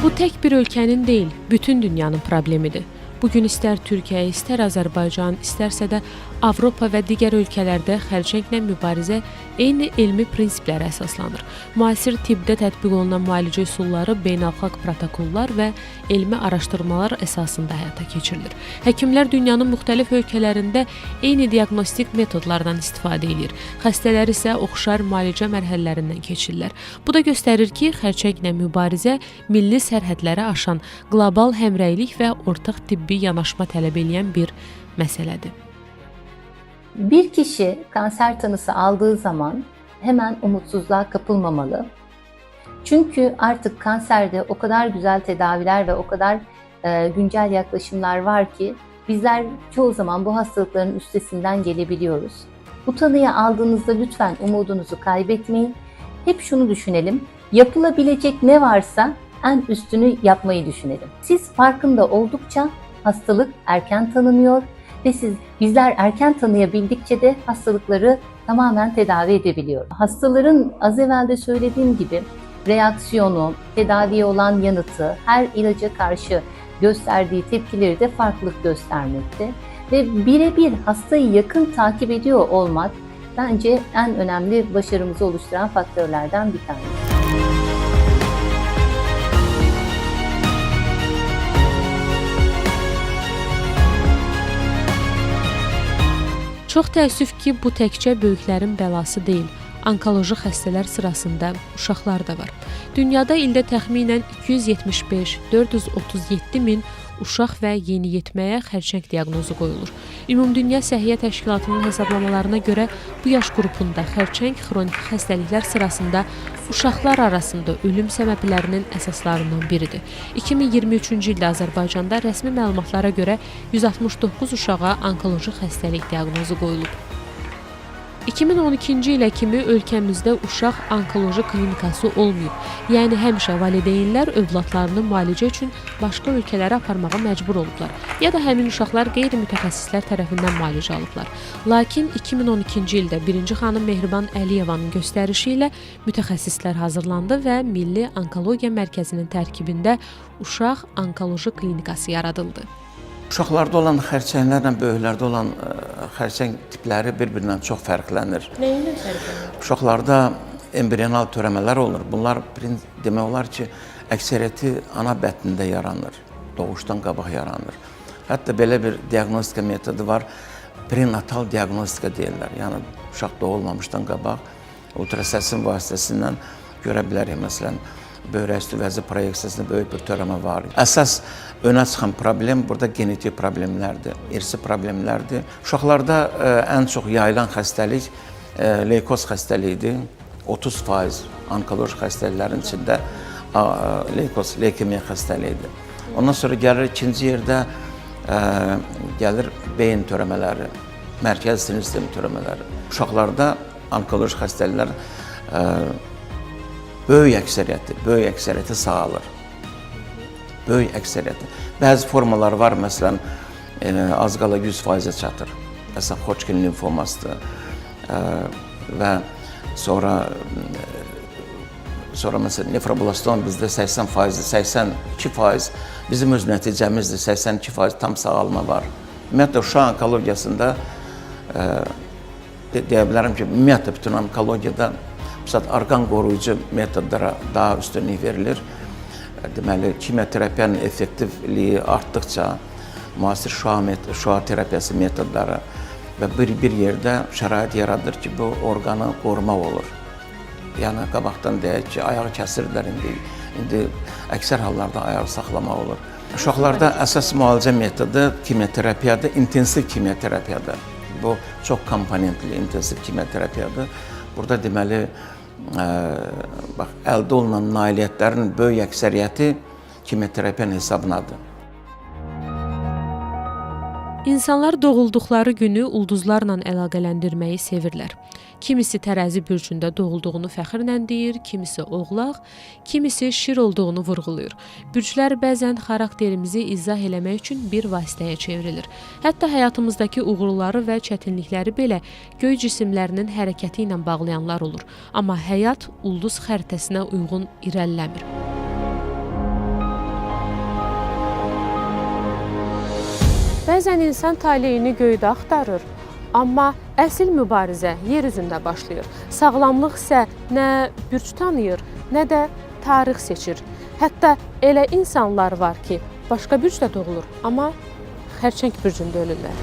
Bu tək bir ölkənin deyil, bütün dünyanın problemidir. Bugün istər Türkiyə, istər Azərbaycan, istərsə də Avropa və digər ölkələrdə xərçənglə mübarizə eyni elmi prinsiplərə əsaslanır. Müasir tibbdə tətbiq olunan müalicə üsulları beynəlxalq protokollar və elmi araşdırmalar əsasında həyata keçirilir. Həkimlər dünyanın müxtəlif ölkələrində eyni diaqnostik metodlardan istifadə edir. Xəstələr isə oxşar müalicə mərhələlərindən keçirlər. Bu da göstərir ki, xərçənglə mübarizə milli sərhədləri aşan qlobal həmrəylik və ortaq tibbi yanaşma tələb edən bir məsələdir. Bir kişi kanser tanısı aldığı zaman hemen umutsuzluğa kapılmamalı. Çünkü artık kanserde o kadar güzel tedaviler ve o kadar güncel yaklaşımlar var ki bizler çoğu zaman bu hastalıkların üstesinden gelebiliyoruz. Bu tanıyı aldığınızda lütfen umudunuzu kaybetmeyin. Hep şunu düşünelim, yapılabilecek ne varsa en üstünü yapmayı düşünelim. Siz farkında oldukça hastalık erken tanınıyor ve bizler erken tanıyabildikçe de hastalıkları tamamen tedavi edebiliyoruz. Hastaların az evvel de söylediğim gibi reaksiyonu, tedaviye olan yanıtı, her ilaca karşı gösterdiği tepkileri de farklılık göstermekte ve birebir hastayı yakın takip ediyor olmak bence en önemli başarımızı oluşturan faktörlerden bir tanesi. Çox təəssüf ki, bu təkcə böyüklərin bəlası deyil. Onkoloji xəstələr sırasında uşaqlar da var. Dünyada ildə təxminən 275-437 min uşaq və yeniyetməyə xərçəng diaqnozu qoyulur. Ümumdünya Səhiyyə Təşkilatının hesablamalarına görə bu yaş qrupunda xərçəng xroniki xəstəliklər sırasında uşaqlar arasında ölüm səbəblərinin əsaslarından biridir. 2023-cü ildə Azərbaycanda rəsmi məlumatlara görə 169 uşağa onkoloji xəstəlik diaqnozu qoyulub. 2012-ci ilə kimi ölkəmizdə uşaq onkoloji klinikası olmayıb. Yəni həmişə valideynlər övladlarını müalicə üçün başqa ölkələrə aparmağa məcbur olublar. Ya da həmin uşaqlar qeyri-mütəxəssislər tərəfindən müalicə alıblar. Lakin 2012-ci ildə 1-ci xanım Mehriban Əliyevanın göstərişi ilə mütəxəssislər hazırlandı və Milli Onkologiya Mərkəzinin tərkibində uşaq onkoloji klinikası yaradıldı. Uşaqlarda olan xərçənglərlə böyüklərdə olan xərçəng tipləri bir-birindən çox fərqlənir. Neyinlə fərqlənir? Uşaqlarda embrional törəmələr olur. Bunlar demək olar ki, əksəriyyəti ana bətnində yaranır, doğuşdan qabaq yaranır. Hətta belə bir diaqnostika metodu var, prenatal diaqnostika deyirlər. Yəni, uşaq doğulmamışdan qabaq ultrasəsin vasitəsindən görə bilərik, məsələn, böyrək üstü vəzi proyeksiyasında böyük bir törəmə var. Əsas önə çıxan problem burada genetik problemlərdir, irsi problemlərdir. Uşaqlarda ən çox yayılan xəstəlik leykoz xəstəliyidir. 30% onkoloji xəstəliklərin içində leykoz, leykemiya xəstəliyidir. Ondan sonra gəlir ikinci yerdə gəlir beyin törəmələri, mərkəzi sinir sistemi törəmələri. Uşaqlarda onkoloji xəstəliklər böyük əksəriyyəti sağalır. Böyük əksəriyyəti. Bəzi formalar var, məsələn, az qala 100%-ə çatır. məsələn Hodgkin limfomasıdır və sonra məsələn nefroblastom bizdə 80%, 82% bizim öz nəticəmizdir, 82% tam sağalma var. Ümumiyyətlə uşaq onkologiyasında deyə bilərəm ki, ümumiyyətlə bütün onkologiyada orqan qoruyucu metodlara daha üstünlük verilir. Deməli, kimyoterapiyanın effektivliyi artdıqca müasir şüa terapiyası metodları və bir yerdə şərait yaradır ki, bu orqanı qorumaq olur. Yəni, qabaqdan deyək ki, ayağı kəsirlər indi əksər hallarda ayağı saxlamaq olur. Uşaqlarda əsas müalicə metodu kimyoterapiyadır, intensiv kimyoterapiyadır. Bu, çox komponentli intensiv kimyoterapiyadır. Burada deməli, əldə olunan nailiyyətlərin böyük əksəriyyəti kimyoterapiyanın hesabınadır. İnsanlar doğulduqları günü ulduzlarla əlaqələndirməyi sevirlər. Kimisi tərəzi bürcündə doğulduğunu fəxrlə deyir, kimisi oğlaq, kimisi şir olduğunu vurğulayır. Bürclər bəzən xarakterimizi izah eləmək üçün bir vasitəyə çevrilir. Hətta həyatımızdakı uğurları və çətinlikləri belə göy cisimlərinin hərəkəti ilə bağlayanlar olur. Amma həyat ulduz xəritəsinə uyğun irəliləmir. Bəzən insan taleyini göydə axtarır, amma əsl mübarizə yer üzündə başlayır. Sağlamlıq isə nə bürc tanıyır, nə də tarix seçir. Hətta elə insanlar var ki, başqa bürcdə doğulur, amma xərçəng bürcündə ölürlər.